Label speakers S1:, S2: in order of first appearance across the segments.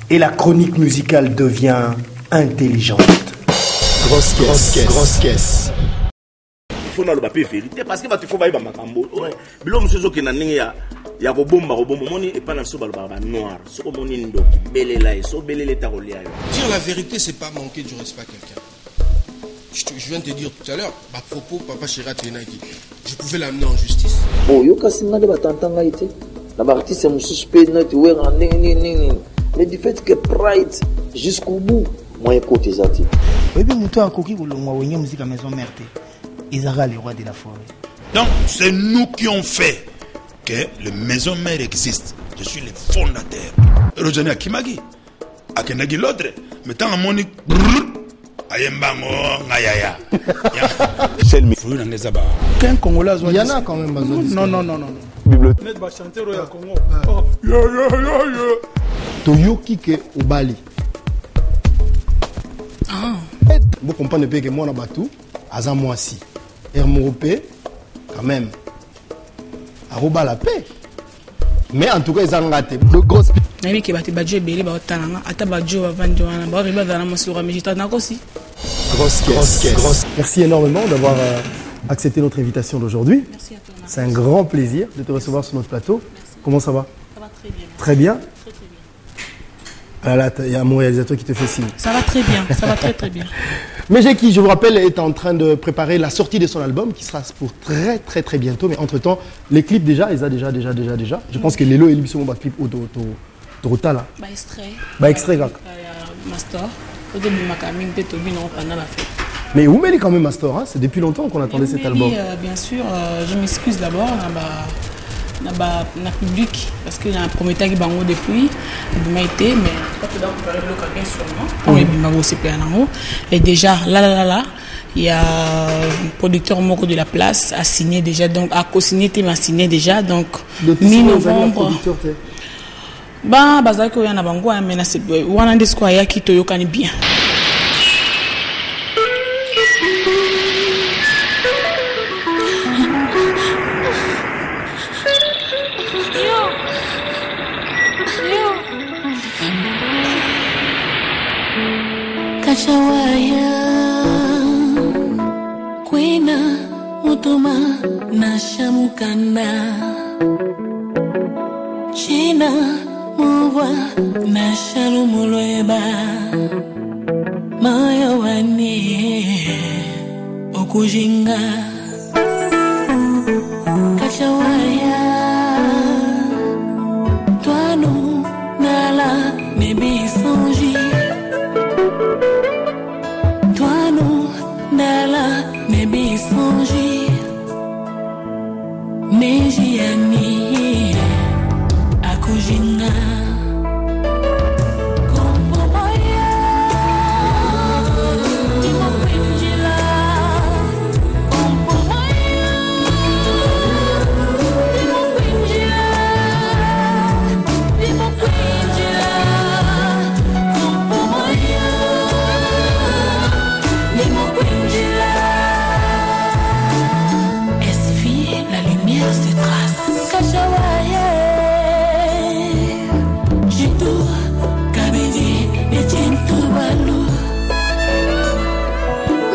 S1: et la chronique musicale devient intelligente.
S2: Grosse caisse.
S3: Il faut le papier vérité parce que tu faut bailler makambo. Bilom sezo ki na ningi ya ko bomba moni et pas na so balba noir. So moni ndo belela so belele ta kolia.
S4: Dire la vérité c'est pas manquer du respect à quelqu'un. Je viens de te dire tout à l'heure, à propos papa Chira Tenaki, je pouvais l'amener en justice.
S5: Bon, yo kasinga de batantanga ite. La artiste c'est mon suspect net ouais mais du fait que Pride jusqu'au bout, moi écoute les artistes.
S6: Oui, bien muto akoki kolongwa wenye musique à maison mère. Isara le roi de la forêt.
S2: Donc c'est nous qui ont fait que le maison mère existe. Je suis le fondateur. Rojani Akimagi, Akenagi l'autre, mettant en monique. Ayembango ngayaya.
S7: Selmi.
S6: Qu'un Congolais.
S8: Il y en a quand même besoin.
S6: Non.
S8: Bibliothèque. Net va chanter au Congo. Toyoki ke Obali. Vous comprenez pas que moi, on a battu. Azam Moissi. Hermopé, quand même. Aroba la paix. Mais en tout cas, ils ont raté. De grosses. Merci énormément d'avoir accepté notre invitation d'aujourd'hui.
S9: Merci à toi.
S8: C'est un grand plaisir de te recevoir sur notre plateau.
S9: Merci.
S8: Comment ça va?
S9: Ça va très bien.
S8: Très bien.
S9: Très bien.
S8: Ah là, il y a mon réalisateur qui te fait signe.
S9: Ça va très bien. Ça va très bien.
S8: Mais qui, je vous rappelle, est en train de préparer la sortie de son album qui sera pour très bientôt. Mais entre-temps, les clips déjà, ils ont déjà. Je pense que Lelo et lui sont clip au Dorota là. Extrait.
S9: Master. Au début, pendant la fête.
S8: Mais où est quand même Master, hein? C'est depuis longtemps qu'on attendait cet album.
S9: Bien sûr, je m'excuse d'abord. Dans le public parce que la première qui bango depuis il été mais pas que dans le bien sûrement et déjà là il y a un producteur moko de la place a signé déjà donc a co-signé m'a signé déjà donc mi-novembre bazako yana bango mais na c'est wana ndesiko ya ki toyokani bien.
S10: Kachawaya Kwina Mutuma Nashamukana China Mubwa Nasharumulweba Maya wani Okujinga Kachawaya Twanu Nala Nebi Sonji Nala nebi sonji Mejiani Akujinga Kompomoya Timo Pinjila Kompomoya Timo Pinjila Timo Pinjila Kompomoya Timo Pinjila. La lumière se trace. Kachawaya, Jitu, Kabedi, Etientu Balu,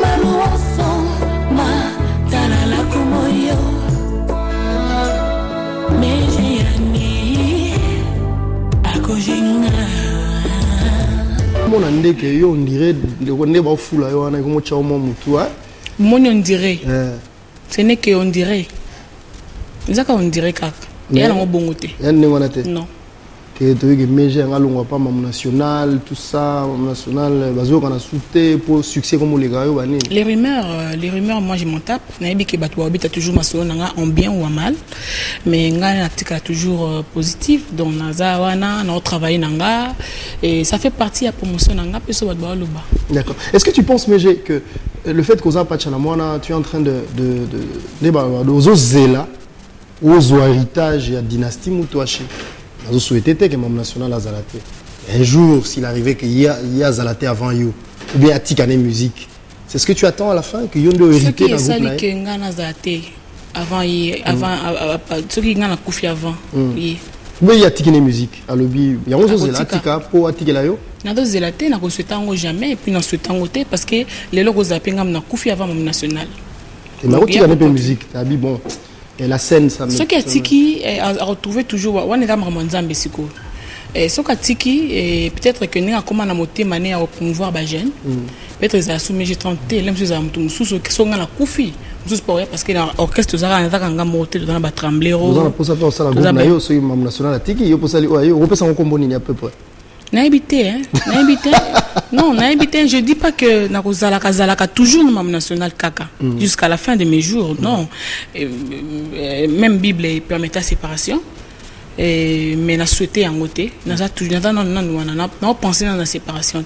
S10: Maluaso, Ma, Talala Kumoyo, Mejiani, Akojinga.
S8: Mon ande que yo on dirait de connaître ba fou là yo ana comme tchao mon mutu hein.
S9: Mon on dirait. Ce n'est que on dirait. Nzaka on dirait kaka. Et elle en bongote.
S8: Elle n'est pas tête.
S9: Non.
S8: Que tu veux que Meje ngalongwa pas mam national tout ça mam national bazo kana souté pour succès comme les gars yo bani.
S9: Les rumeurs moi je m'en tape. Naïbi que batwa obita toujours maso nanga en bien ou en mal. Mais nga natika toujours positif donc naza wana na travailler nanga et ça fait partie à promotion nanga peso batwa loba.
S8: D'accord. Est-ce que tu penses Meje que le fait qu'aux apachana moana tu es en train de aux zela aux héritage et dynastie mutoaché. Nous souhaitons que mon national a zalaté. Un jour, s'il arrivait qu'il y a zalaté avant you, ou bien à Tikane musique, c'est ce que tu attends à la fin, qu'il y ait un hérité dans le groupe.
S9: Ce qui est zalaté avant, ceux qui ont koufi avant.
S8: Oui, il y a tikine musique. À l'obi, il y a 11 zéla, tika, pour attiquer là yo.
S9: Nado zélate, n'a pas souhaité jamais, et puis n'a souhaité en parce que les logos appengam n'a koufi avant mon national.
S8: Et ma route, il y a un peu de musique. T'as dit, bon, et la scène, ça me.
S9: Ce qui a tiki, a retrouvé toujours, on est dans Ramonzambe, Siko. Et ce qui a tiki, peut-être que nous avons commencé à monter manière à promouvoir les jeunes. Peut-être qu'ils ont soumis, j'ai tenté, les gens qui sont dans la koufi. Parce que l'orchestre a monté dans la tremblée.
S8: Vous avez pour ça faire ça, la groupe naïo, c'est une nationale à tiki, il y a pour ça, il y a un combo à peu près.
S9: N'a habité, hein? N'a habité. Non, n'a habité. Je dis pas que Nakuzalaka toujours le même national kaka jusqu'à la fin de mes jours. Non. Même Bible permet la séparation. Mais n'a souhaité en côté. N'a toujours n'a pensé dans la séparation.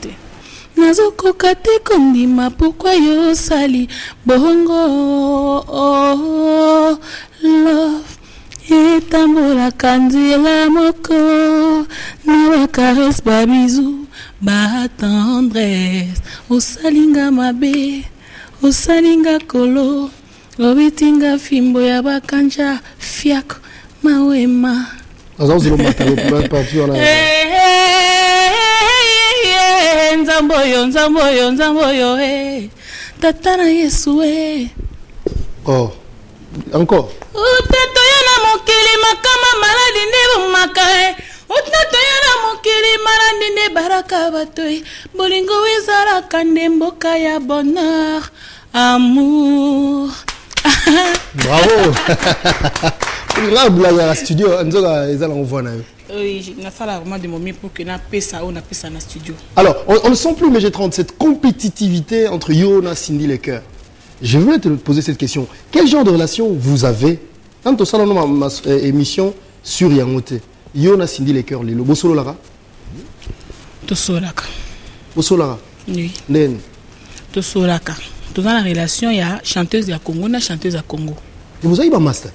S9: Nazoko kate kondima pourquoi yo sali bongo love. Et tambola kanzila moko na caresse ba bisou ba tendresse o salinga mabe o salinga kolo o bitinga fimbo ya bakanja fiak mawema
S8: azazilo matalo pour partir là
S9: nzamboyo tatana yesu
S8: oh encore
S9: Utato yana mokili makama maladi ne bumaka Utato yana mokili maladi ne baraka batoi Bolingo wizara kande mboka ya bonheur Amour
S8: Bravo Là blague à la studio nzoka ezala on voit na yo.
S9: Oui, na sala vraiment de moments pour que na pesa ou na pesa na studio.
S8: Alors, on ne sent plus mais j'ai 30 cette compétitivité entre Yona Cindy les Cœurs. Je voulais te poser cette question. Quel genre de relation vous avez dans ton salon ma émission sur Yangote? Yona Cindy les Cœurs, les Bosolo Lara?
S9: Tosolaka.
S8: Bosolo
S9: Oui.
S8: Nen.
S9: Tosolaka. Dans la relation, il y a chanteuse de Congo, na chanteuse à Congo.
S8: Et vous avez un master?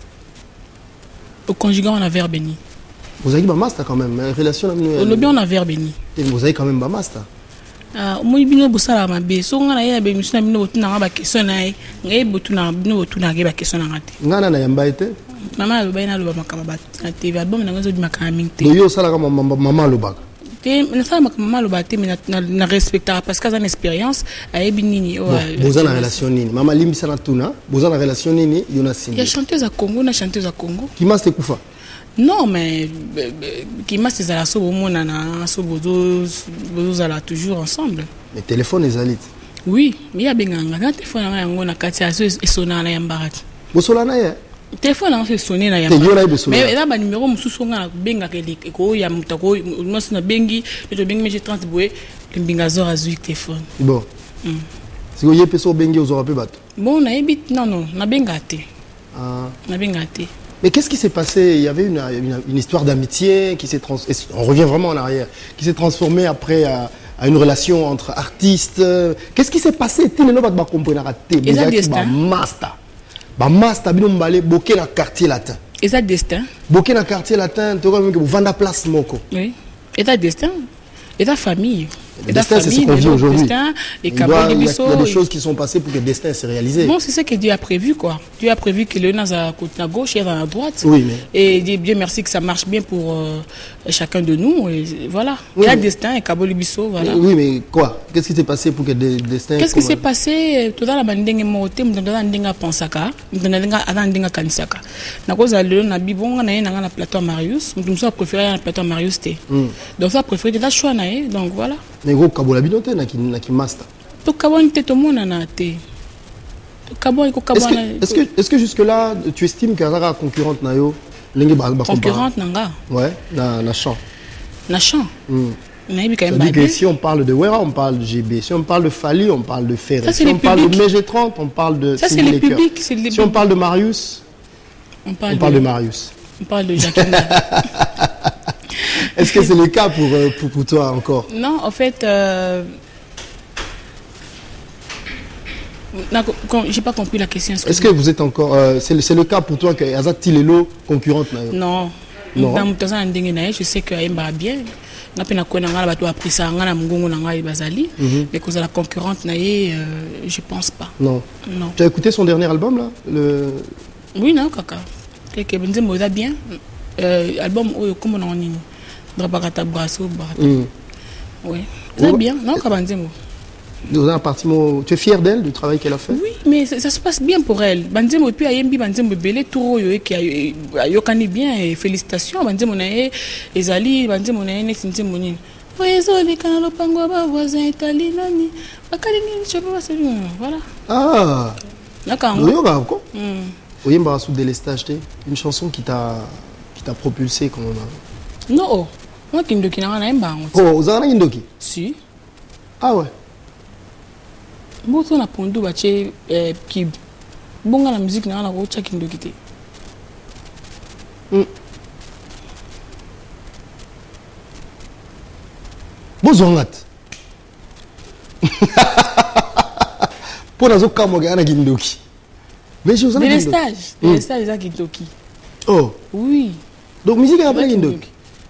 S9: Au conjugat, on a verbe béni.
S8: Vous avez un master quand même, une relation.
S9: Au lobby, on a verbe béni.
S8: Et vous avez quand même un master.
S9: Moi bino bosala mabe so ngana ya be misuna bino botuna ba question na ye ngai botuna bino botuna ba question na ngate
S8: ngana na yamba ete
S9: mama lo bayina lo makama ba na TV album na ngazo di makama mingte
S8: do yo sala kama mama lo baka
S9: te na sala makama lo ba te na respectera parce que ça une expérience a binini o
S8: boza na relation nini mama limbisa na tuna boza na relation nini Yona Cindy
S9: ya chanteuse à Congo na chanteuse à Congo
S8: qui m'a te kufa.
S9: Non, mais qui m'a dit ça, là toujours ensemble.
S8: Mais téléphone est alit.
S9: Oui, mais il y a bien un téléphone on a Katia et sonné à la Mbarat.
S8: Vous solana ya?
S9: Téléphone on fait sonner na
S8: Yamba.
S9: Mais là, le numéro mususu on a benga ko ya mutako moi na bengi le bengi mais j'ai 30 boué le bingazor a zui téléphone.
S8: Bon. Si vous y peso bengi aux européens bat.
S9: Bon, na ebit non, na bengate.
S8: Ah.
S9: Na bengate.
S8: Mais qu'est-ce qui s'est passé? Il y avait une histoire d'amitié qui s'est on revient vraiment en arrière, qui s'est transformée après à une relation entre artistes. Qu'est-ce qui s'est passé? Master, bino mbale boké na quartier latin.
S9: Et ça destin.
S8: Boké na quartier latin, tu vois que vous vendez place moko.
S9: Oui. Et ta destin. Et ta famille.
S8: Le destin, c'est ce qu'on vit aujourd'hui.
S9: Il
S8: y a des choses qui sont passées pour que le destin se réalise.
S9: Bon, c'est ce que Dieu a prévu, quoi. Dieu a prévu que le Naz à côté à gauche et à la droite.
S8: Oui, mais...
S9: Et Dieu merci que ça marche bien pour chacun de nous. Et voilà. Oui, il y a destin et Kaboli Bisso, voilà.
S8: Oui, mais quoi? Qu'est-ce qui s'est passé pour que le destin...
S9: Qu'est-ce qui s'est passé? Tout à l'heure, je moté, je me pensaka, je me kanisaka. Na cause de le na bibon, on a un plateau Marius. Je me préféré un plateau Marius. Donc ça préféré de choix naé. Donc voilà.
S8: Mais gros kabola binote na ki master.
S9: To kabon te to mona na te. To kabon ko kabona.
S8: Est-ce que jusque là tu estimes que la concurrente na yo lingi ba
S9: concurrente nanga?
S8: Ouais, na chant.
S9: Na chant. Na ibi quand
S8: même. Si on parle de Wera, on parle de GB. Si on parle de Fali, on parle de Ferré. Si on parle de MG30, on parle de
S9: ça c'est le public,
S8: si on parle de Marius, on parle de Marius.
S9: On parle de Jacqueline.
S8: Est-ce que c'est le cas pour toi encore?
S9: Non, en fait, j'ai pas compris la question.
S8: Est-ce que vous êtes encore... c'est le cas pour toi que Azat Tilelo, concurrente?
S9: Non. Dans je sais qu'elle va bien. Mais que la concurrente, je pense pas.
S8: Non. Tu as écouté son dernier album là?
S9: Oui, non, Kaka. Quelqu'un me dit bien. album comme on dit Drabakata Brasso. Oui, c'est bien, non, Kabanzemo.
S8: Tu es fier d'elle, du travail qu'elle a fait?
S9: Oui, mais ça se passe bien pour elle. Banzemo, puis Ayembi, Banzemo, Belé, Touro, qui a yokani bien, et félicitations. Banzemo, Nae, Ezali, Banzemo, Nae, Nessinti, Mouni. Oui, Zoli, Kanalo Pangwa, voisin italien, Nani, Bakalingi, je sais pas, c'est lui. Voilà.
S8: Ah!
S9: D'accord.
S8: Oyemba sous délestage, une chanson qui t'a propulsé comme on a.
S9: Non, moi qui me n'a rien pas.
S8: Oh, vous avez un Indoki?
S9: Si.
S8: Ah ouais.
S9: Moi, on a pondu baché qui bon la musique n'a rien à voir avec Indoki.
S8: Bozongat. Pour la zoka moga na Indoki. Mais je vous en ai
S9: des stages à Kindoki.
S8: Oh.
S9: Oui.
S8: Donc musique à plein Kindoki.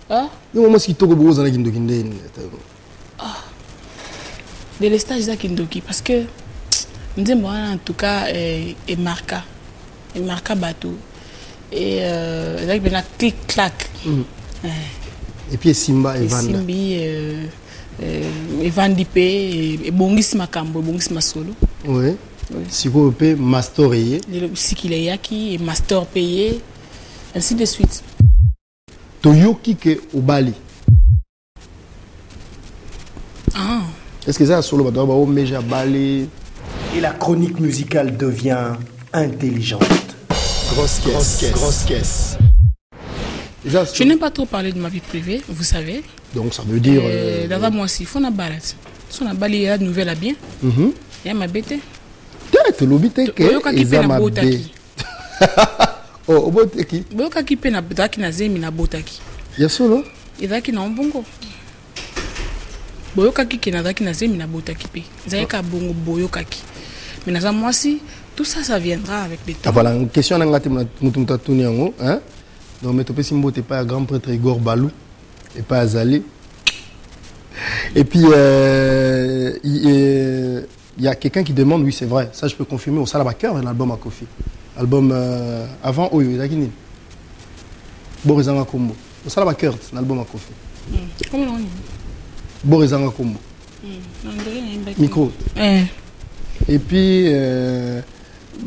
S9: Ah.
S8: Non, moi ce qui toko bozo na Kindoki.
S9: Ah. Des stages à Kindoki parce que moi en tout cas et marca bateau et avec ben clic clac.
S8: Et puis Simba et Vanda.
S9: Simbi et Vandipé et Bongis Makambo, Bongis Masolo.
S8: Oui. Si vous pouvez master payé.
S9: Si qu'il est yaki et master payé, ainsi de suite.
S8: Toyoki ke au Bali.
S9: Ah.
S8: Est-ce que ça solo ba doba o meja Bali?
S1: Et la chronique musicale devient intelligente.
S8: Grosse caisse.
S9: Je n'aime pas trop parler de ma vie privée, vous savez.
S8: Donc ça veut dire.
S9: D'abord moi aussi, il faut une balade. Si on a balayé la nouvelle à bien, il y a ma bête.
S8: Tu l'oublies que ils ma bête. Oh, botaki.
S9: Boyoka qui pe na botaki na zemi na botaki.
S8: Ya solo.
S9: Ezaki na mbongo. Boyoka qui na zaki na zemi na botaki pe. Zaika bongo boyoka ki. Mais na za moi si tout ça ça viendra avec le temps.
S8: Voilà, une question na ngati mutumta tuniango, hein. Donc mais topesi mbote pas grand prêtre Igor Balou et pas Azali. Et puis il y a quelqu'un qui demande, oui c'est vrai, ça je peux confirmer au Salabaker un album à Kofi. Album avant Oyo Zakini. Borizanga Kombo. Au Salabaker un album à Kofi.
S9: Comment on dit?
S8: Borizanga Kombo. Micro. Et puis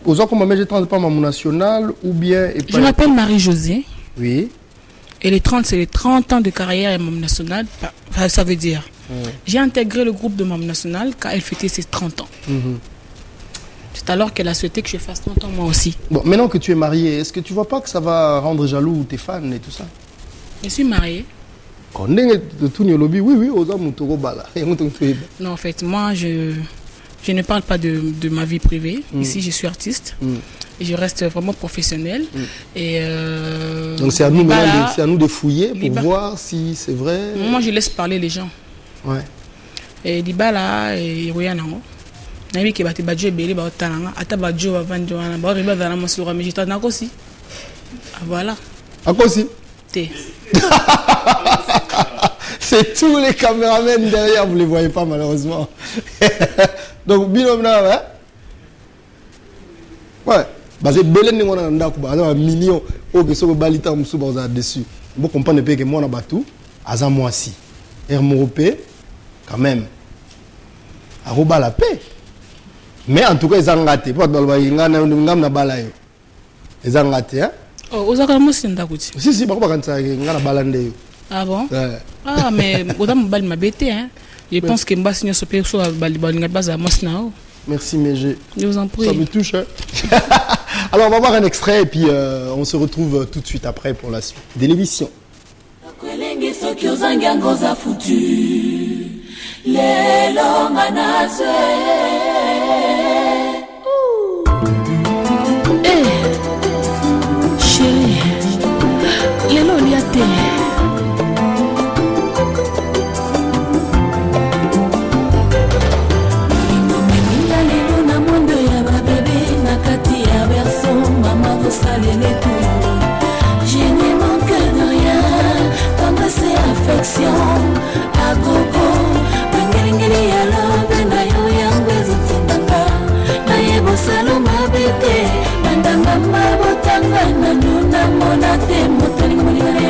S8: aux gens comme je trente pas mon national ou bien
S9: je m'appelle Marie-Josée.
S8: Oui.
S9: Et les 30 c'est les 30 ans de carrière à Mam National, ça veut dire. J'ai intégré le groupe de Mam National quand elle fêtait ses 30 ans. C'est alors qu'elle a souhaité que je fasse 30 ans moi aussi.
S8: Bon, maintenant que tu es mariée, est-ce que tu vois pas que ça va rendre jaloux tes fans et tout ça?
S9: Je suis mariée.
S8: Oui,
S9: non, en fait, moi, je ne parle pas de ma vie privée. Ici, je suis artiste. Et je reste vraiment professionnelle. Et
S8: donc, c'est à nous, à nous de fouiller pour voir si c'est vrai.
S9: Moi, je laisse parler les gens.
S8: Ouais.
S9: Et Dibala et Royanango. Nabi qui bati badjo belé ba otananga ata badjo va vendre wana ba riba dans la masura mais j'étais nako si. Voilà.
S8: Akosi.
S9: Té.
S8: C'est tous les caméramans derrière, vous les voyez pas malheureusement. Donc binom na hein. Ouais. Bah c'est belé ni ngona ndako ba un million o que so balita musu ba za dessus. Bon comprendre pe que moi na batu aza moi si. Hermoropé quand même. Aroba la paix. Mais en tout cas, ils ont raté. Pas de balai. Ils ont raté.
S9: Oh, vous avez un si,
S8: si, par contre, ils ont balandé.
S9: Ah bon? Ah, mais vous avez un ma bête. Je pense que je vais signer sur la
S8: merci, mais
S9: je vous en prie.
S8: Ça me touche. Alors, on va voir un extrait et puis on se retrouve tout de suite après pour la suite de l'émission.
S9: Chérie, lelo liate.
S10: Je ne manque de rien, tendresse et affection. À gogo, bangelingeli ya love na yo yangu zutindanga. Na yebo saloma bete, bandanga mabotanga na nuna monate motolingo mulingale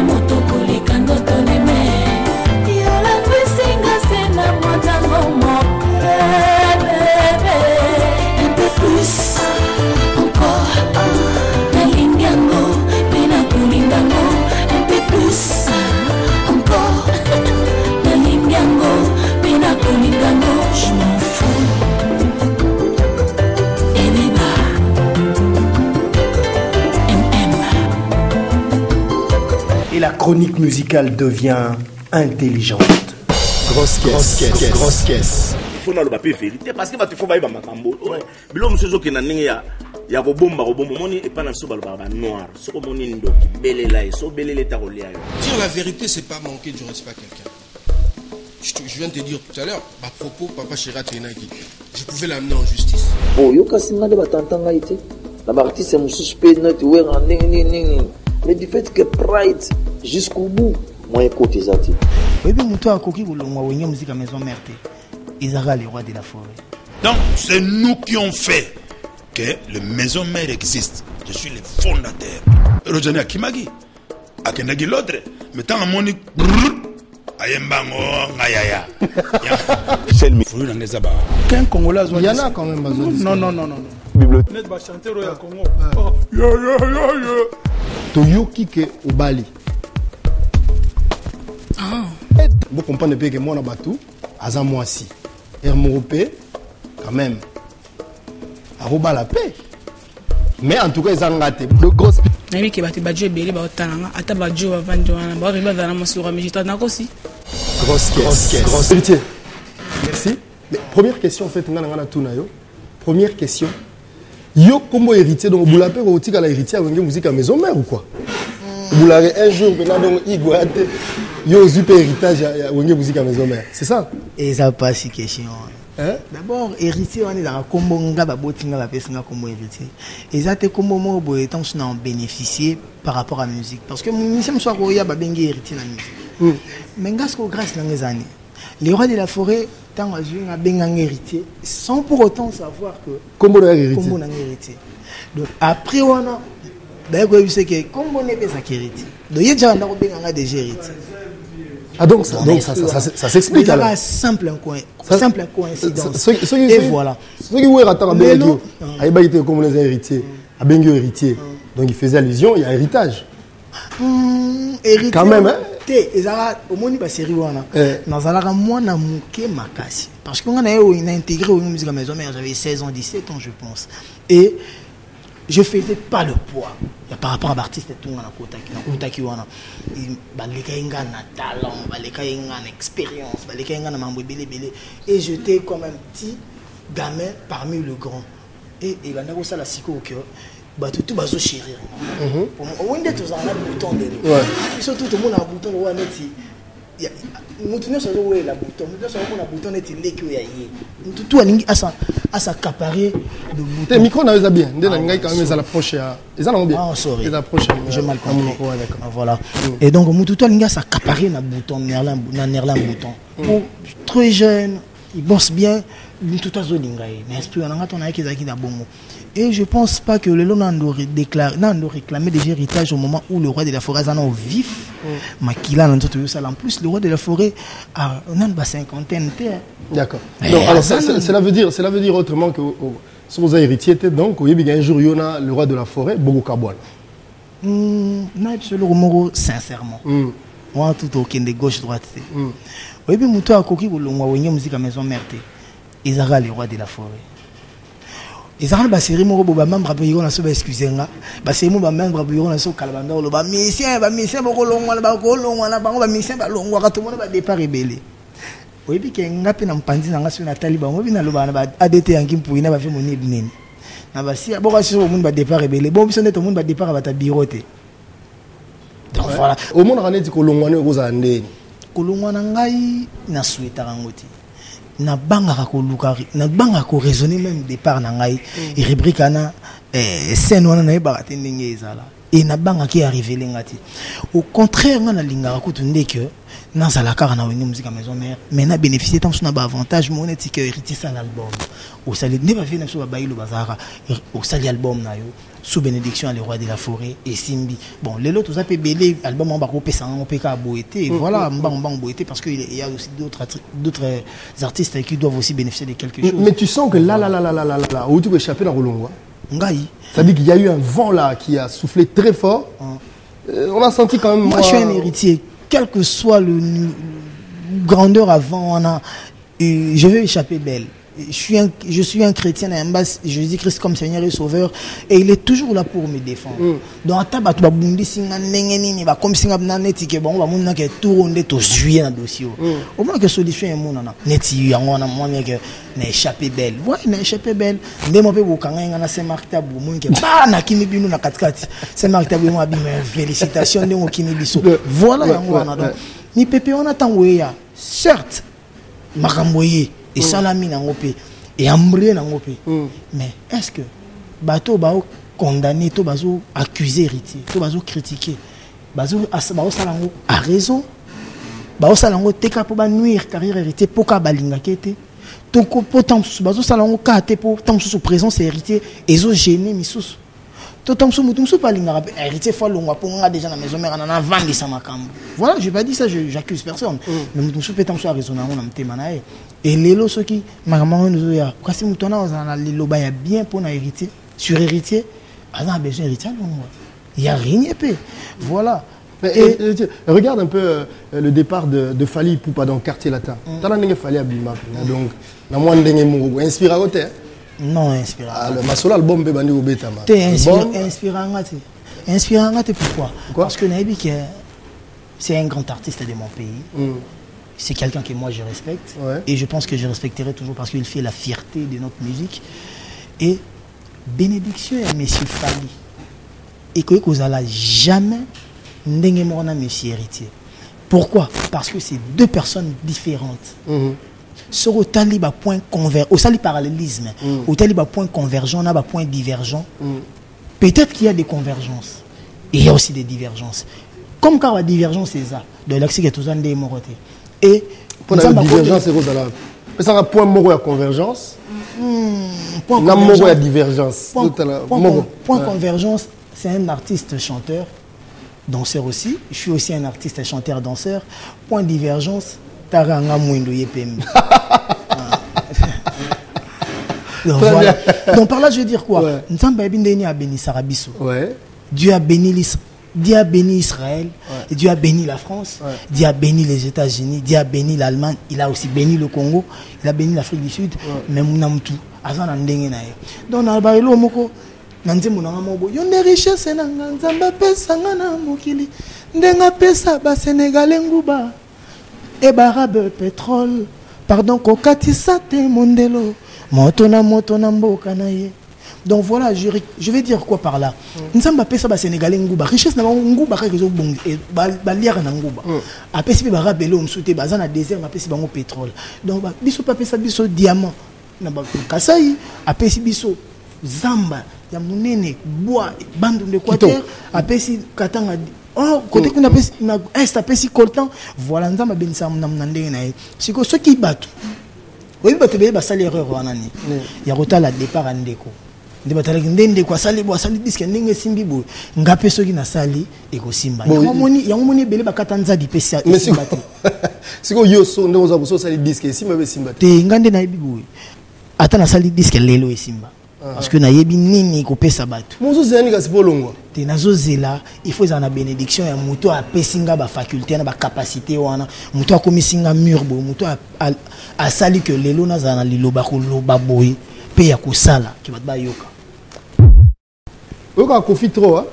S1: chronique musicale devient intelligente.
S8: Grosse caisse, grosse caisse.
S3: Il faut la vérité parce que tu faut baïba makambo. Bilo msezo ki na ningi ya kobomba moni et pas na so balba noir. So moni ndoki belela so belele ta kolia yo.
S4: Dire la vérité, c'est pas manquer du respect à quelqu'un. Je viens de te dire tout à l'heure, à propos, Papa Chira Tenaki, je pouvais l'amener en justice.
S5: Oh, yo kasinga de batantanga ite. La artiste est suspect note ouais en mais du fait que Pride jusqu'au bout, moi écoute les artistes.
S6: Oui, mais toi, Koki, vous l'avez musique à maison mère. Isara, le roi de la forêt.
S2: Donc, c'est nous qui ont fait que le maison mère existe. Je suis le fondateur. Rojani Akimagi, Akendagi l'autre, mettant en monique. Ayembango, Ngayaya.
S6: Qu'un Congolais,
S8: il y en a quand même.
S6: Non.
S8: Bibliothèque. Toyoki ke Obali. Vous comprenez bien que moi, on a battu. Azam Moissi. Hermopé, quand même. Aroba la paix. Mais en tout cas, ils ont raté. Le gros.
S9: Nabi ke bati badjo ebele ba otanga ata badjo ba vanjo wana ba riba dans la masura mais j'étais na kosi.
S8: Grosse caisse. Héritier. Merci. Mais première question en fait ngana tuna yo. Première question. Yo comme héritier donc vous l'appelez au tika la héritier avec musique à maison mère ou quoi? Vous l'avez un jour maintenant donc Iguate. Yo super héritage avec musique à maison mère. C'est ça?
S6: Et ça pas si question. Hein? D'abord, héritier, on est dans un combo, on a combo héritier. Et ça, c'est comme moi, on a bénéficié par rapport à la musique. Parce que nous sommes soit héritier dans la musique. Mais grâce à les années, les rois de la forêt, tant qu'ils ont héritier, sans pour autant savoir que.
S8: Combo héritier.
S6: Donc après, on a. D'ailleurs, c'est que comme on est héritier. Donc il y a déjà un déjà héritier.
S8: Ah donc ça s'explique alors.
S6: C'est simple coïncidence. Et voilà.
S8: Ceux qui voulaient attendre Benguio, Aïba était comme les héritiers, à Benguio héritier. Donc il faisait allusion, il y a héritage.
S6: Héritier.
S8: Quand même hein.
S6: Au moins il série wana. Dans la moi na muke makasi. Parce qu'on a intégré au musique à maison mais j'avais 16 ans, 17 ans je pense. Et je faisais pas le poids par rapport à l'artiste et tout na kotaki wana baleka inga na talent baleka inga na expérience baleka inga na mambo belé et j'étais comme un petit gamin parmi le grand et banda ko sala siko que tout bazo chérir on est tous en bouton de surtout tout le monde a bouton wana ti mutuno so zo la bouton mutuno so ko na bouton eti leki ya yé tout alingi asa accaparer le bouton.
S8: Micro na bien ndena ngai quand même ça l'approche ya ça na bien.
S6: Ah sorry.
S8: Les approches
S6: je mal compris. Ouais d'accord. Voilà. Et donc mutuno alingi asa accaparer na bouton nerlan bouton. Pour très jeune, il bosse bien mutuno zo lingai. Mais esprit on a ton aiki zaki na bongo. Et je pense pas que le lot n'a réclamé des héritages au moment où le roi de la forêt en a au vif. Makila en plus le roi de la forêt a une cinquantaine.
S8: D'accord. Alors cela veut dire autrement que son héritier était donc il y a un jour il y a le roi de la forêt Bogo Kabouane.
S6: Non absolument sincèrement. Moi tout au de gauche droite. Oui bien muto akoki bolongwa wenye musique à maison mère. Isara le roi de la forêt. Ils ont série mon robot même rappelé on a sauvé excusez-moi c'est mon même rappelé on a sauvé calabanda le ba mission beaucoup long on a mission ba long tout le monde va départ rebelle oui puis que ngapi na mpandi na ngaso na taliban oui na loba na ADT yangi mpouina ba fait mon nini na ba si bon si au monde va départ rebelle bon puis on monde va départ ba ta biroté donc voilà
S8: au monde rané dit kolongwana oza ndeni
S6: kolongwana ngai na souhaita ngoti na banga ko lukari na banga ko raisonner même départ na ngai et rubrique ana scène wana na ba tende ngezala et na banga qui arrivé lengati au contraire na lingara ko tunde que na sala car na wengi musique à maison mère mais na bénéficier tant sur na ba avantage mon eti que héritier ça l'album au sali ne ba fait na so ba bailo bazara au sali album na yo sous bénédiction à le roi de la forêt et Simbi. Bon, les autres, vous avez belé album en bas, on peut pas boiter. Voilà, on boiter parce qu'il y a aussi d'autres artistes qui doivent aussi bénéficier de quelque chose.
S8: Mais tu sens que là, où tu peux échapper dans Rolongwa. Ça dit qu'il y a eu un vent là qui a soufflé très fort. On a senti quand même.
S6: Moi, je suis un héritier. Quel que soit le grandeur avant, je vais échapper belle. je suis un chrétien, Jésus-Christ comme Seigneur et Sauveur, et il est toujours là pour me défendre. Donc, à tabac, tu vas bundi singa nengeni, va comme singa naneti que bon, va monna que tout ronde to juillet dans dossier. Au moins que solution est mon nana. Neti yango na moi que na échappé belle. Ouais, na échappé belle. Ndemo pe bokanga na Saint-Marc tabu mon que ba na kimi binu na katkati. Saint-Marc tabu mo abi félicitations ndemo kimi biso. Voilà yango na donc. Ni pepe on attend weya. Certes, makamboye et salami nangope et ambré nangope. Mais est-ce que bateau ba condamné to bazo accusé héritier, to bazo critiquer, bazo salango a raison. Bazo salango teka po ba nuire carrière héritier poka balinga kete. To ko potam bazo salango ka te po tam sous présence héritier ezo gêner misous. To tam sous mutum sous balinga héritier fa longa po nga déjà na maison mère na vandi sa makambo. Voilà, j'ai pas dit ça, j'accuse personne. Mais mutum sous petam sous a raison na on mtema na e. Et l'élo ce qui maman nous ya kasi mutona ozana l'élo ba ya bien pour na héritier sur héritier a besoin héritier il y a rien épais voilà.
S8: Et regarde un peu le départ de Fally Ipupa dans Quartier Latin. Tala ndenge Fally abima donc na moi ndenge mo inspira côté
S6: non inspira
S8: le masolo album be bandi obeta ma
S6: te inspirant pourquoi parce que Naibi que c'est un grand artiste de mon pays. C'est quelqu'un que moi je respecte et je pense que je respecterai toujours parce qu'il fait la fierté de notre musique. Et bénédiction à Monsieur Fally. Et que vous allez jamais n'engue morna Monsieur Héritier. Pourquoi? Parce que c'est deux personnes différentes. Sur au taliba point convergent, au sali parallélisme, au taliba point convergent, on a point divergent. Peut-être qu'il y a des convergences et il y a aussi des divergences. Comme quand la divergence c'est ça, de l'accès que tous en des morotés. Et
S8: pour la divergence, c'est quoi dans la... Ça a un point moro à convergence. Point moro à divergence.
S6: Point convergence, c'est un artiste chanteur, danseur aussi. Je suis aussi un artiste chanteur danseur. Point divergence, taranga mouindo yepem. Voilà. Donc par là je veux dire quoi? Nzamba ebindeni a béni Sarabiso. Dieu a béni l'Israël. Dieu a béni Israël, Dieu a béni la France, Dieu a béni les États-Unis, Dieu a béni l'Allemagne, il a aussi béni le Congo, il a béni l'Afrique du Sud, mais nous avons tout. Donc, nous avons tout. Yon des richesses nzamba pesa ngana mokili ndenga pesa ba Sénégalais nguba e barabe pétrole pardon kokatisa te mondelo moto na mboka na ye. Donc voilà, je vais dire quoi par là. Nous sommes pas ça Sénégalais nguba richesse na nguba ka kezo bongi e ba liara na nguba. Apesi ba rabelo msoute ba na désert na apesi bango pétrole. Donc biso pa pesa biso diamant na ba kasai apesi biso zamba ya munene bois bandu de Équateur apesi katanga côté qu'on apesi na est apesi coltan voilà nzamba benisa na ndenge na ye. Siko ceux qui battent oui bato be ba sali erreur wanani ya kotala départ andeko ndende kwa sali bo sali disque ndenge simbi bo ngape soki na sali ekosimba yango moni bele bakata nzadi pesa esimba te
S8: siko yo so ndenge za boso sali disque esimba be simba
S6: te ngande na yebi bo ata na sali disque lelo esimba parce que na yebi nini ko pesa bato
S8: mozo zeni ka sipolongwa
S6: te nazo zela il faut na bénédiction ya muto a pesinga ba faculté na ba capacité wana muto akomisinga mur bo muto a sali que lelo na za na liloba ko loba boy pe ya kusala ki bat ba yoka.
S8: Oka kofi trop hein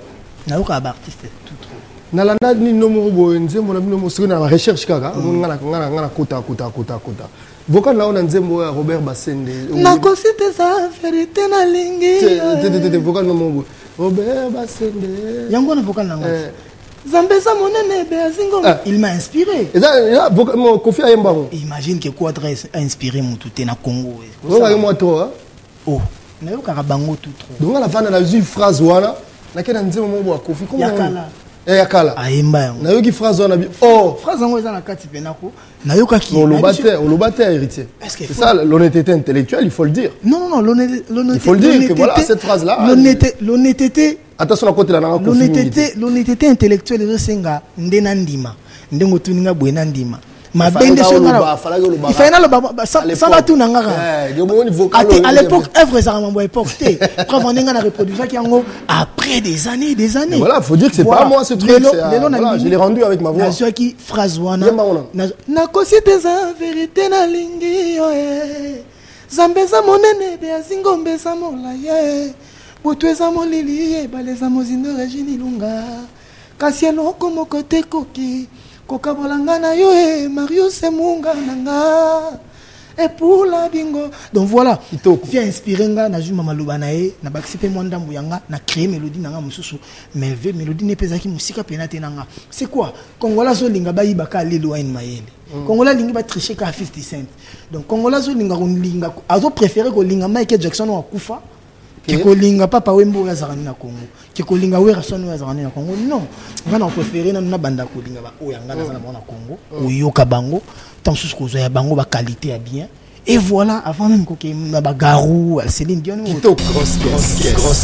S6: na oka ba artiste tout trop
S8: na landa ni nomo bo nzembo na bino mo na recherche kaka ngana kota vocal là on a nzembo Robert Basende
S6: na kosite sa vérité na lingi
S8: vocal nomo Robert Basende
S6: yango na vocal nango Zambesa monene be azingo il m'a inspiré
S8: et ça mon Kofi Ayemba
S6: imagine que Quadra a inspiré mon tout na Congo
S8: moi trop hein
S6: oh na yo kaka bango tout trop
S8: donc la fin na une phrase wana na kena nzembo mo Kofi comment yakala
S6: ayemba yango
S8: na yo ki phrase wana
S6: phrase yango eza na kati penako na yo kaki
S8: olobate héritier c'est ça l'honnêteté intellectuelle il faut le dire
S6: non l'honnêteté
S8: il faut le dire que voilà cette phrase là
S6: l'honnêteté
S8: attention à côté la
S6: l'honnêteté intellectuelle ezo senga ndena ndima ndengo tuninga bwena ndima mabende songala il fallait ça va tout nangaka à l'époque œuvre ça mambo époque preuve on nga na reproduction qui yango après des années
S8: voilà faut dire que c'est pas moi ce truc voilà je l'ai rendu avec ma voix
S6: na ceux qui phrase wana na kosi des vérité na lingi Zambeza monene be azingombe za mola ye. Botweza molili ye baleza mozindo Regine Ilunga. Kasielo komo kote koki. Kokabolanga na yo e Mario Semunga nanga. Et pour la bingo. Donc voilà, viens inspirer nga na juma maluba na e na bakisipe mwanda mbuyanga na créer mélodie nanga mususu mais mélodie ne pezaki musika penate nanga. C'est quoi? Kongola zo linga ba yibaka lelo wa mayele. Kongola lingi ba tricher ka 50 cent. Donc Kongola zo linga linga azo préférer ko linga Michael Jackson wa kufa. Kiko linga papa wembo ya zarani na Congo. Kiko linga wera sonu ya zarani na Congo. Non. Nga na préférer na banda ko linga ba o yanga na na Congo. O yoka bango. Tant sous ko zo ya bango ba qualité ya bien. Et voilà, avant même que ma bagarou, Céline Dion,
S8: grosse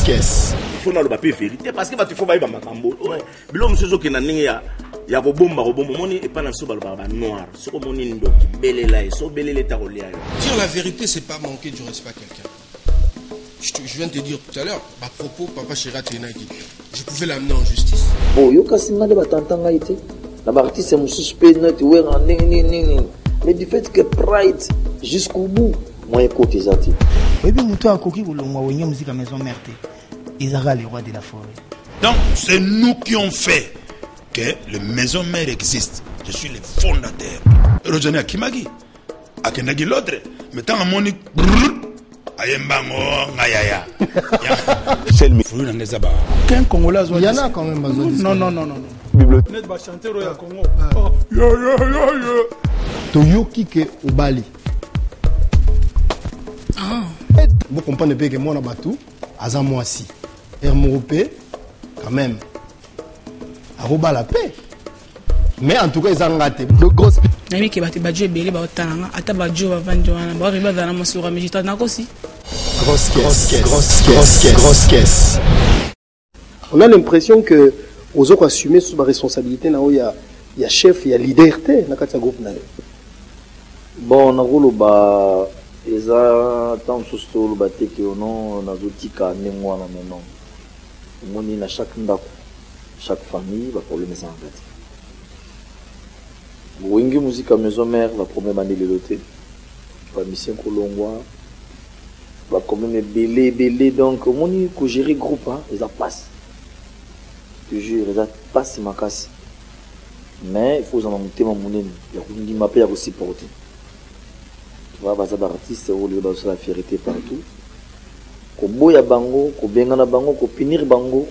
S8: caisse.
S3: Il faut le papier vérité parce que tu faut bailler makambo. Bilo msezo ki na ningi ya ko bomba moni et pas na so balba noir. So ko moni ndo ki belela et so belele ta rolia.
S4: Dire la vérité, c'est pas manquer du respect à quelqu'un. Je viens de te dire tout à l'heure, à propos, papa Chéra Tenaki, je pouvais l'amener en justice.
S5: Oh, yo kasinga de batantanga ite. La artiste est mon suspect, note, ouais, mais du fait que Pride, jusqu'au bout, moi, écoute, ils ont dit.
S6: Oui, bien, moi, à Koki, vous l'avez musique à maison mère. Ils ont les rois de la forêt.
S2: Donc, c'est nous qui ont fait que le maison mère existe. Je suis le fondateur. Rojane Akimagi, Akenagi l'autre, mettant en monique. Ayembango, ngayaya.
S6: Qu'un Congolais,
S8: il y en a quand même.
S6: Non.
S11: Net va chanter au Congo.
S8: Toyoki ke Obali. Vous comprenez que moi, Nabatou, Azan Moassi, Hermoropé, quand même, Aroba la paix. Mais en tout cas, ils ont raté. De grosses. Grosse caisse.
S12: On a l'impression que aux autres assumer sous ma responsabilité, il y a chef, il y a leader, groupe.
S5: Bon, on a roulé bas, ils ont tant de choses sur le bâti que on a outil qu'à némois la maison. On a chaque famille va problème sans fait. Wingi musique à maison mère va problème année de l'autre. Va mission Colombois va quand même belé donc on y que gérer groupe ils a passe. Je jure, ils a passe ma casse. Mais il faut en monter mon monnaie. Il y a une mapé à vous supporter. Tu vois, les artistes au lieu de la fierté partout. Ko boya bango, ko bengana bango, ko pinir bango.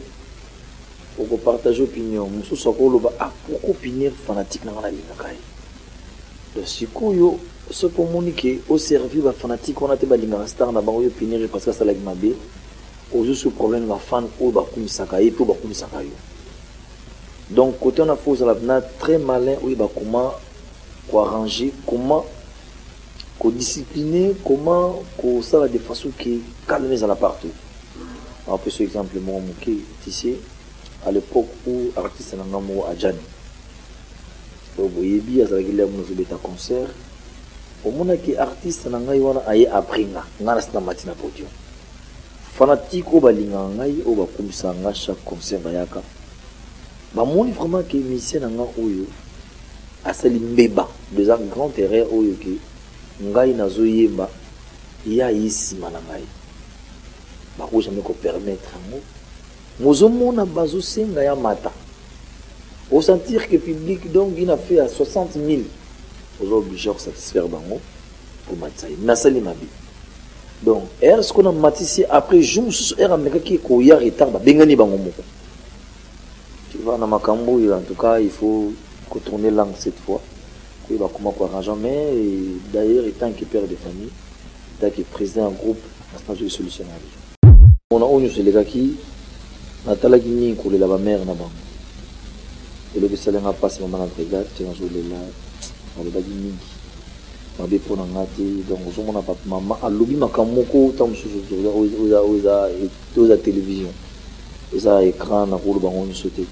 S5: Ko partager opinion. Musu soko lo ba pourquoi pinir fanatique na la linga kai. Le sikoyo ce pour moniquer au service ba fanatique on a te ba linga star na bango yo pinir parce que ça la mabe. Au juste problème ba fan ou ba kumisaka et tout ba kumisaka yo. Donc côté on a faux à la très malin oui bah comment quoi arranger comment qu'on discipliner comment qu'on ça de façon qui calme à la partout. On peut ce exemple moi moqué ici à l'époque où artiste n'a pas Adjani. Donc vous voyez bien ça régulièrement nous bêta concert au moment que artiste n'a pas eu aille après nga reste na matina podium. Fanatique au balinga ngai au ba kumisa nga chaque concert bayaka. Bah moi vraiment que musicien nanga oyo asali mbeba des grands terrains oyo ke ngai nazo yemba ya ici manangai ba ko jamais ko permettre mo mozo mona bazo senga ya mata au sentir que public donc il a fait à 60 000 aux obligés de satisfaire bango pour matsai nasali mabi donc est-ce qu'on a matissé après jour sur era meka ki ko ya retard ba bengani bango moko. Tu vois, dans ma cambo, en tout cas, il faut tourner langue cette fois. Il va comment pour arranger. Mais d'ailleurs, étant qui père de famille, étant qui président un groupe, c'est un solutionnaire. On a eu les gars qui, Nathalie Guigny, qui est la mère, et le salaire n'a pas ce moment de regard, tu as joué là, on a Guigny, on a des points en gâté, donc on a pas maman, à l'oubli, ma camoko, tant que aux à télévision, aux à écran, à rouler, on a sauté.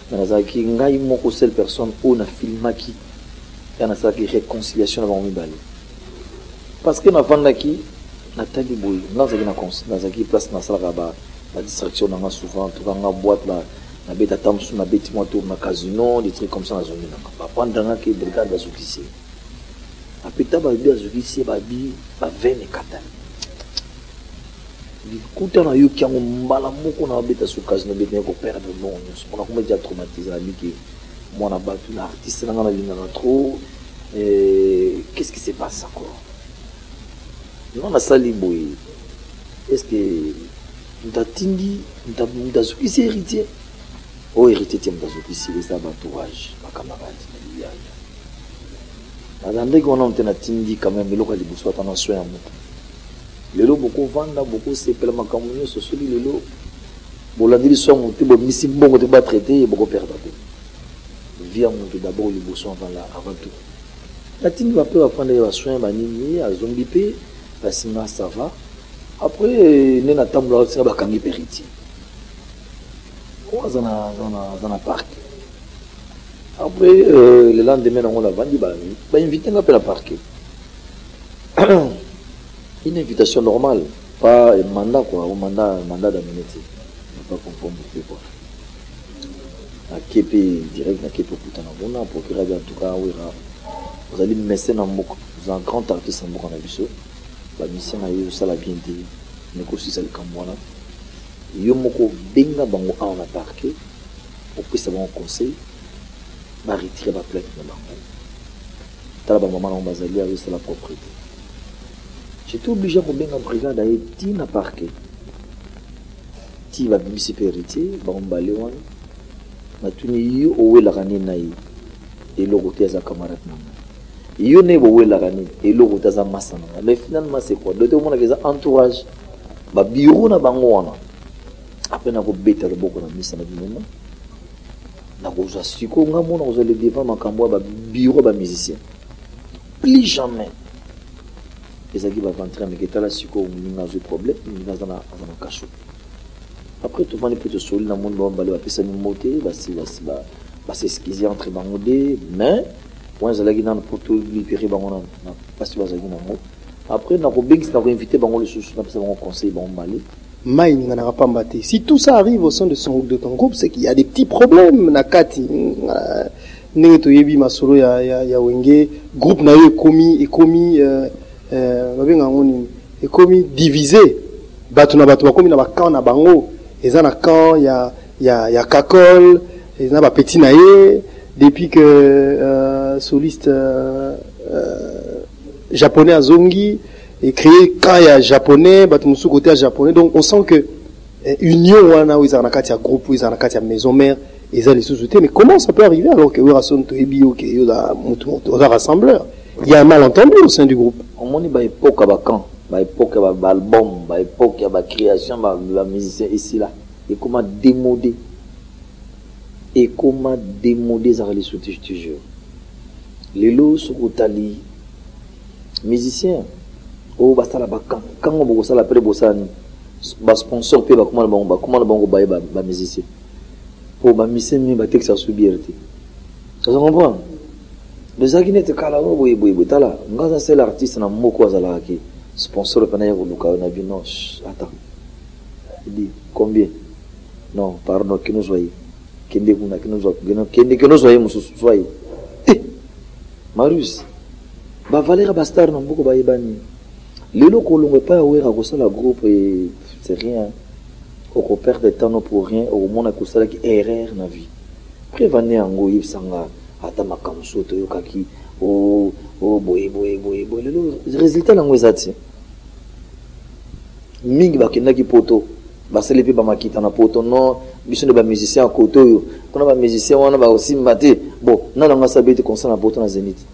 S5: Nazaki ngai moko seule personne où na filmaki ya na saki réconciliation na bango mibale parce que na vandaki na tali boy nazaki na nazaki place na sala ba la distraction na souvent tout nga boîte là na beta tamsu na beti moto na casino des trucs comme ça na zone na ba pendant que brigade va s'occuper apeta babi azokisi babi bavene kata likuta na yo kiango mbala moko na beta sukasi na beta ko perdre bon on a comme déjà traumatisé la vie moi na batu na artiste na ngana lingana trop qu'est-ce qui se passe encore non na sali boy est-ce que ntatindi ntazokisi héritier o héritier ti ntazokisi les entourage bacamarade na liya azande qu'on a tena tindi quand même eloko libuso atana soin ya moto lelo beaucoup vanda beaucoup sepela makambo nyonso soli lelo bolandeli so moto bomisi mbongo te ba traiter beaucoup perdre te via moto d'abord libuso avant tout la tindi va peut prendre les soins banini a zombi pe basima ça va après nena tambula ça ba kangi héritier on zana parc après le lendemain on a vendu bah invité à la parquet une invitation normale pas un mandat quoi un mandat d'amener pas conforme quoi à Képi direct à Képi pour t'en pour qu'il en tout cas oui vous allez mécène en moko vous un grand artiste en moko en abisso la mission a eu ça la bien dit négocier ça le camboana yo moko benga bango en parquet pour que ça va en conseil va retirer ma plainte de bango tala ba maman on bazali avec la propriété j'étais obligé de benga brigade d'aller ti na parquet ti va municipal héritier ba on balé wan na tuni yo owe la rani na yi et le côté za camarade na yo ne bo we la rani et le côté za massa na mais finalement c'est quoi d'autres monde avec entourage ba bureau na bango wana après na ko beta le boko na misa na binema na ko za siko nga mona ko le devant makambo ba bureau ba musicien plus jamais les qui va rentrer mais que la siko na zo problème ni na na cacho après tout vendre plutôt sol na monde ba balé ba pesa ni moté ba c'est ce qu'ils entre bangodé mais moi za la gina pour tout libérer bango na parce que ba za gina mo après na ko big na ko inviter bango le sous na pesa bango conseil bango malé.
S12: Si tout ça arrive au sein de son groupe, de ton groupe, c'est qu'il y a des petits problèmes. Nakati, Neto Yebi Masolo, ya Wenge, groupe na yo est commis divisé. Batu na bakomi na bakan na bango. Eza na kan ya kakol, eza ba petit na ye depuis que soliste japonais azongi et créé quand il y a japonais, batumusu côté japonais, donc on sent que union wana ils en a katia groupe, ils en a katia maison mère, ils ont les sous-soutés, mais comment ça peut arriver alors que Werason Toebi que yoda rassembleur, il y a un malentendu au sein du groupe.
S5: On moni ba époque ba camp, ba époque ba album, ba époque ba création ba musicien ici là, et comment démoder ça les sous-soutés, je te jure. Les lots sur Otali musiciens oh basala bakan quand on bossa la pré bossani ba sponsor pe ba comment bango ba musicien pour ba musicien mi ba texte subirité ça se comprend les aginete kala o boy tala ngaza c'est l'artiste na moko azala ki sponsor pe na yako luka na bino attends il dit combien non pardon que nous soyez kende kuna que nous soyez musu soyez Marius ba Valera Bastard na mboko ba yebani lelo kolongo pa wera ko sala groupe et c'est rien ko perdre de temps pour rien au monde ko sala ki erreur na vie prévenir ngo yibsanga ata makamso to yokaki o boy lelo résultat na ngwezati mingi bakenda ki poto basele pe ba makita na poto non biso ne ba musicien à koto yo kona ba musicien wana ba aussi maté bon na nga sabete concert na poto na Zénith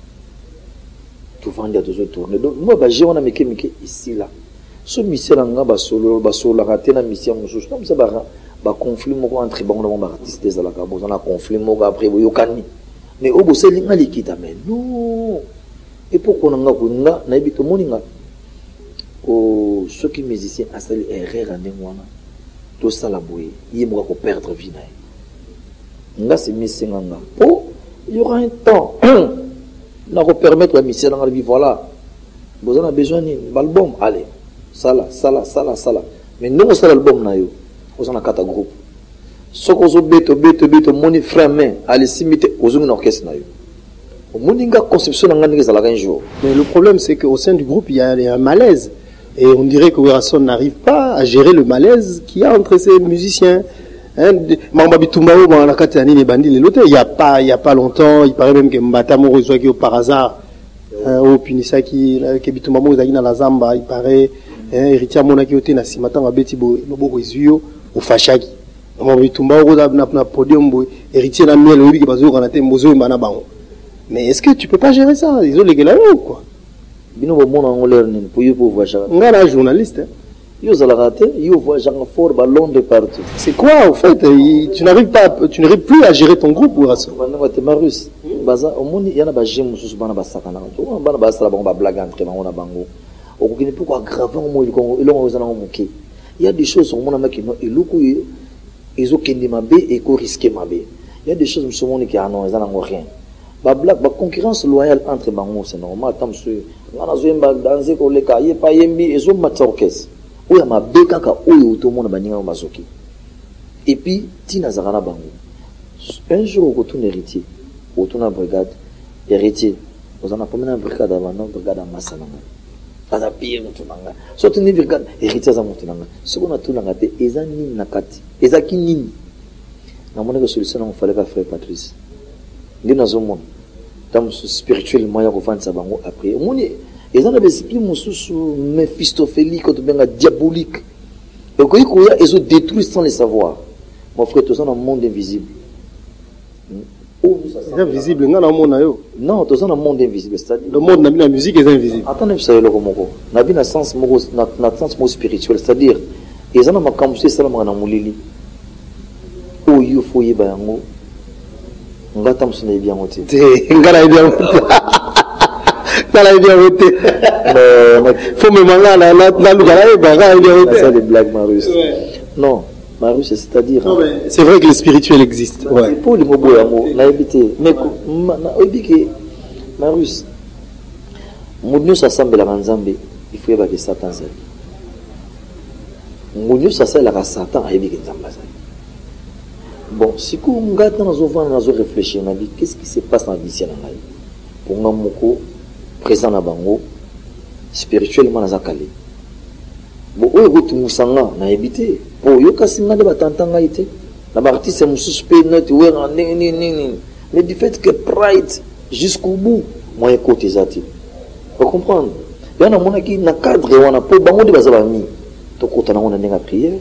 S5: tout vendre à toujours tourner donc moi bah j'ai on a meke ici là ce mission là nga ba solo raté na mission mususu comme ça ba conflit moko entre bango na ba artiste des ala ka bon na conflit moko après yo kani mais au bosse linga likita mais non et pourquoi nga ko nga na ibito moninga o ceux qui musiciens a sali erreur en ngwana to sala boye yimo ko perdre vie na nga c'est mission nga oh il y aura un temps n'a pas permettre à mission dans la vie voilà vous en avez besoin d'un album allez ça là mais nous on sait l'album na yo on a quatre groupes ce qu'on a beto moni frère allez s'imiter aux un orchestre na yo Moninga conception un jour.
S12: Mais le problème, c'est qu'au sein du groupe, il y a un malaise. Et on dirait que Werrason n'arrive pas à gérer le malaise qu'il y a entre ces musiciens. Il n'y a pas longtemps, il paraît même que Mbata Moro par hasard, au Punisaki, que Bitumba Moro dans la Zamba, il paraît, Héritier Monaki Ote Nasimata, Mabeti Bobo Izuyo, au Fachagi. Bitumba Moro na podium, Héritier Namiel, Obi Bazo, Ranate, Mozo, Manabango. Mais est-ce que tu peux pas gérer ça? Ils ont les gars quoi.
S5: Bino bo mona ngoleur ni pour yo voir ça.
S12: Ngala journaliste.
S5: Yo za la rater, yo voit genre fort ballon de partout.
S12: C'est quoi au fait? Tu n'arrives plus à gérer ton groupe ou raison?
S5: Bana te Marus. Baza omoni yana ba jemu susu bana ba sakana. Tu vois bana ba sala bango ba blague entre bango na bango. Okukini pourquoi grave mo ilongo ilongo za na moké. Il y a des choses au monde makino iluku ils ont kendi mabe et ko risquer mabe. Il y a des choses monsieur monde qui non za na rien. Ba blague ba concurrence loyale entre bango c'est normal tam sur ngana zoemba danser ko leka ye pa yembi ezo matsorkes oya mabeka ka oyo to mona baninga mazoki et puis tina zakana bango un jour ko tourne héritier au tourne brigade héritier on a promené en brigade avant brigade en massa nanga ada pire mutu nanga so tuni brigade héritier za mutu nanga so ko na tunanga te eza nini nakati eza kinini na mona ko solution on fallait ka frère Patrice ndi na zomona tam spirituellement ya ko fansa bango après moni ils ont des esprits mususu méphistophélique ou bien diabolique et quoi ils ont détruit sans le savoir mon frère tous dans un monde invisible
S12: c'est invisible nga na mona yo
S5: non tous dans un monde invisible c'est-à-dire
S12: le monde na la musique est invisible
S5: attendez ça le moko na bi na sens moko na sens moko spirituel c'est-à-dire ils ont makambo c'est ça na mulili o yo foye bango ngata musina bien moté
S12: ngala bien moté ngala bien moté faut me manga la lugala ngala bien moté
S5: ça des blagues Marus non Marus c'est-à-dire
S12: c'est vrai que le spirituel existe
S5: ouais pour les mobo yango na habité mais na obiki Marus munyo sasambela kanzambe il faut yeba que Satan ça munyo sasala ka Satan ayebiki nzamba ça. Bon, si vous réfléchir, qu'est-ce qui se passe dans la vie? Pour nous, présent dans Bango, spirituellement, dans la Kali. Bon, où est-ce que nous sommes là? Nous habité. Pour nous, quand nous avons entendu été, la partie c'est mon suspect, mais du fait que pride jusqu'au bout, moi, écoute les atis. Vous comprenez? Il y a un monde qui n'a cadre, on a pas Bango de base à mis. Donc, quand on a une prière.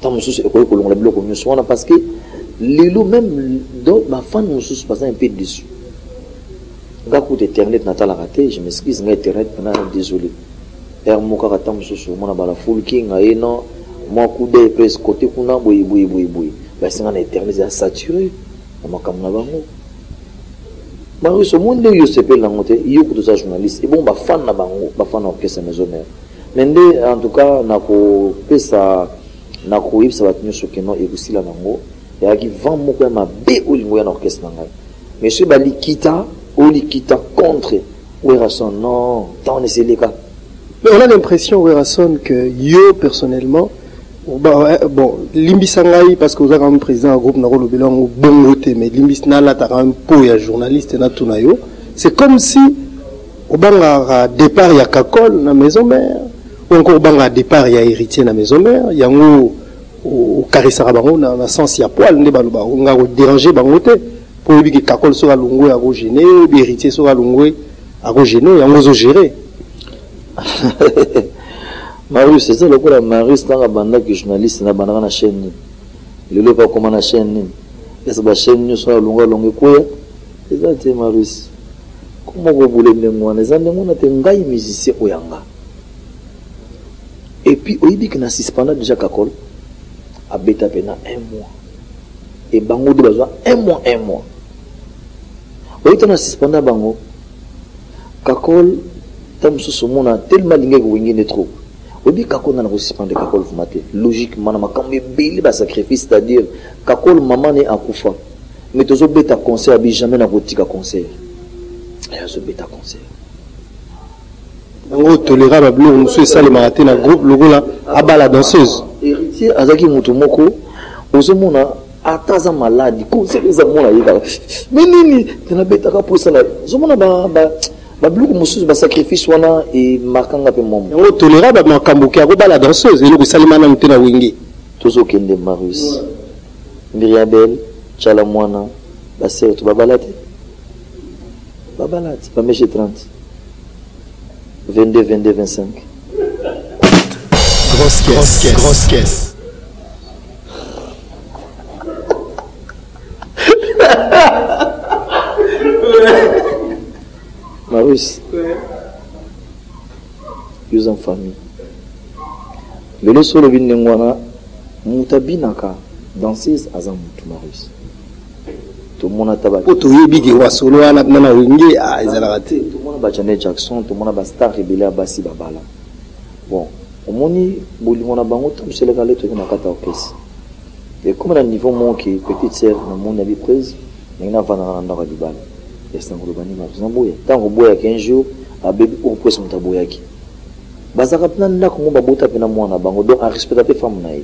S5: Parce que les loups même donc ma femme nous sous passant un peu dessus gars coup d'internet n'a pas raté je m'excuse mais internet désolé et mon cas attend sous mon bala full king et non moi coup de presse côté kuna boy bah c'est un internet est saturé on m'a comme na bango Marie ce monde yo s'appelle la montée yo pour ça journaliste et bon bah fan na bango bah fan orchestre maison mère mais en tout cas na ko pesa na koyib ça va tenir ce que non et aussi la nango et qui vend moko ma bé ou lingo ya orchestre nanga mais ce bali kita contre Werrason non tant c'est les cas
S12: mais on a l'impression Werrason que yo personnellement bon Limbisangai parce que vous avez un président un groupe na rolo belong bon côté mais Limbisna là t'as un po ya journaliste na tunayo c'est comme si au banga départ ya Kakol na maison mère ou encore banga départ il y a héritier na maison mère il y a au caressara bango na sens ya poil ne baluba on nga déranger bango te pour lui que Kakol sera longo à gêner héritier sera longo à gêner et on zo gérer
S5: Marius c'est ça le coup la Marius dans la bande que journaliste na bande na chaîne le le pas comment na chaîne est-ce que chaîne nous sera longo quoi c'est ça c'est Marius comment vous voulez me moi les années on a te ngai musicien oyanga. Et puis, il dit que nous avons déjà Kakol à bêta pendant 1 mois. Et Bango de besoin 1 mois. Oui, nous avons Bango. Kakol, nous avons tellement de trop. Oui, dit Kakol n'a pas suspendu Kakol. Logiquement, nous avons un sacrifice, c'est-à-dire Kakol, maman est en Koufa. Mais nous avons bêta concert, jamais n'a pas concert. Il y a un bêta concert.
S12: On tolérable bleu on sait ça le marathon na groupe logo là aba la danseuse
S5: héritier azaki mutu moko ozomona Ataza malade, conseil les amons là, mais nini, tu n'as pas pour ça. Je m'en ba bloku mususu ba sacrifice wana et markanga pe mom.
S12: On tolérable ma kamboki akoba la danseuse et le salimana mutena wingi.
S5: Tozo kende Marius. Miriabel, Chala Mwana, ba sœur tu babalate. Babalate, ba meche 30. 22 22 25.
S8: Grosse caisse.
S5: Marius, nous en famille. Mais le solo bin ngwana mutabinaka danseuse azamutu Marius. Tout le monde a tabac.
S12: Poto yebigi wa solo ana na wingi a ezalaka te.
S5: Tout le monde ba Janet Jackson, tout le monde ba star rebelle Abasi Babala. Bon, au moni bolimona bango tam sele kale to na kata okesi. Et comme le niveau manqué, petite sœur na mon abi prise, ngina vana na ndaka tant que 15 jours, à bébé ou pour son taboyaki. Bazaka plan comme babota pena mwana bango donc à respecter femme naïe.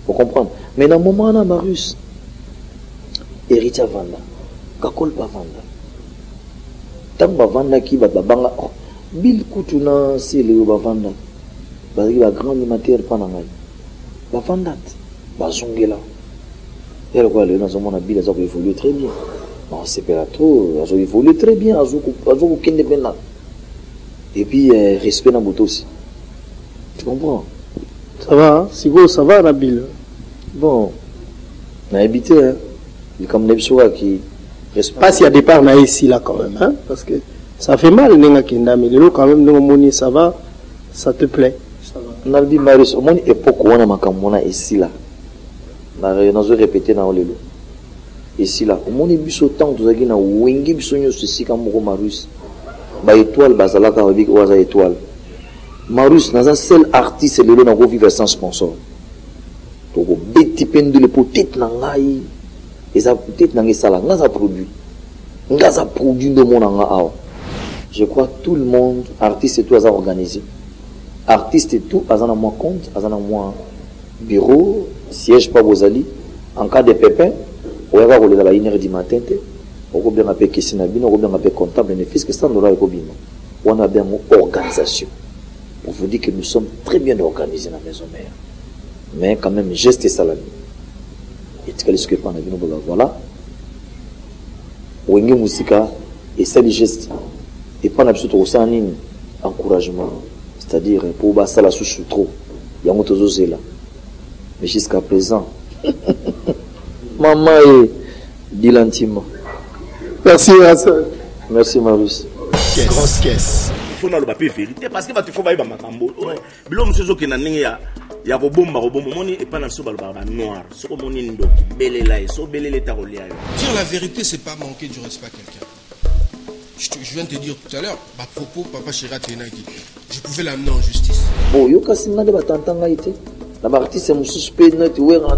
S5: Vous comprenez? Mais dans le moment là, Marius, héritier vanda, kakol pas vanda. Tant que vanda qui va banga, bil kutuna c'est le vanda. Parce qu'il va grand animateur panangai. Bavanda, bazongela. Et le quoi le dans mon habit, ça évolue très bien. Non, c'est pas trop, ça évolue très bien, et puis respect dans le aussi. Tu comprends?
S12: Ça va, hein? Si vous, ça va, Nabil.
S5: Bon, on a habité, hein. Il y a comme des choses qui respectent.
S12: Pas s'il y a des parts ici, là, quand même, hein. Parce que ça fait mal, mais quand même, ça va, ça te plaît. Ça va.
S5: On a dit, Marius, au moins, époque, on a ici, là. On a répété dans le lot. Ici là, au monde bus autant de zagina wingi bisonyo ceci comme Marius. Ba étoile bazalaka avec oaza étoile. Marius dans un seul artiste le na vivre sans sponsor. To go beti pendule peut-être na ngai. Et ça peut-être na ngisala ngaza produit. Ngaza produit de mon anga awa. Je crois tout le monde artiste et tout a organisé. Artiste et tout azana moi compte, azana moi bureau, siège pas bozali en cas de pépin. On va rouler à la 1h du matin, on va bien appeler Kessina Bin, on va bien appeler comptable, bénéfice que ça nous a on a bien une organisation. Pour vous dire que nous sommes très bien organisés dans la maison mère. Mais quand même, geste et salami. Et tu ce que pas voilà. Wenge Musika, et ça les gestes. Et pas absolument aussi un encouragement. C'est-à-dire, pour basa la sous trop. Il y a un autre là. Mais jusqu'à présent, maman et Dilantimo.
S12: Merci, Hassan.
S5: Merci, Marius.
S8: Grosse caisse.
S3: Il faut dans le papier vérité parce que tu faut bailler makambo. Bilom sezo ke na ningi ya ko bomba moni et pas na so balba noir. So moni ndo belela so belele ta rolia.
S4: Dire la vérité c'est pas manquer du respect à quelqu'un. Je viens de te dire tout à l'heure, à propos papa Chira Tenaki, je pouvais l'amener en justice.
S5: Bon, yo kasinga de batantanga ite. La partie c'est mon suspect net ouais en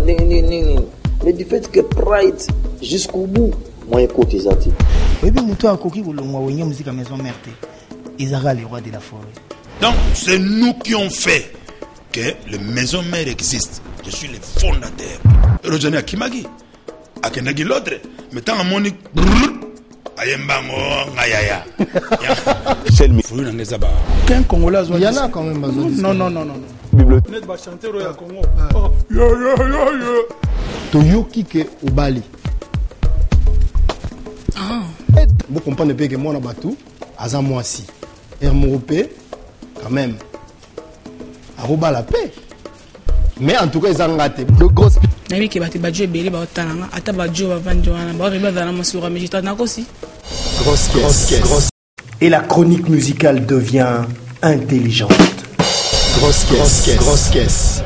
S5: mais du fait que Pride jusqu'au bout, moi écoute les articles.
S6: Oui, mais toi, Koki, vous l'avez musique à maison mère. Ils auront les rois de la forêt.
S2: Donc, c'est nous qui ont fait que le maison mère existe. Je suis le fondateur. Rojani Akimagi, Akenagi l'autre, mettant en monique. Ayembango, Ngayaya.
S11: Qu'un Congolais
S8: il y en a quand même.
S11: Non. Bibliothèque. Congo.
S8: Toyoki ke Obali. Vous comprenez bien que moi, on a battu. Azam moi si. Hermopé, quand même. Aroba la paix. Mais en tout cas, ils ont raté. De grosses.
S9: Nabi ke bati badjo ebele ba otananga ata badjo ba vanjo wana ba riba dans la masura mais j'étais na aussi.
S1: Grosse. Et la chronique musicale devient intelligente.
S8: Grosse caisse.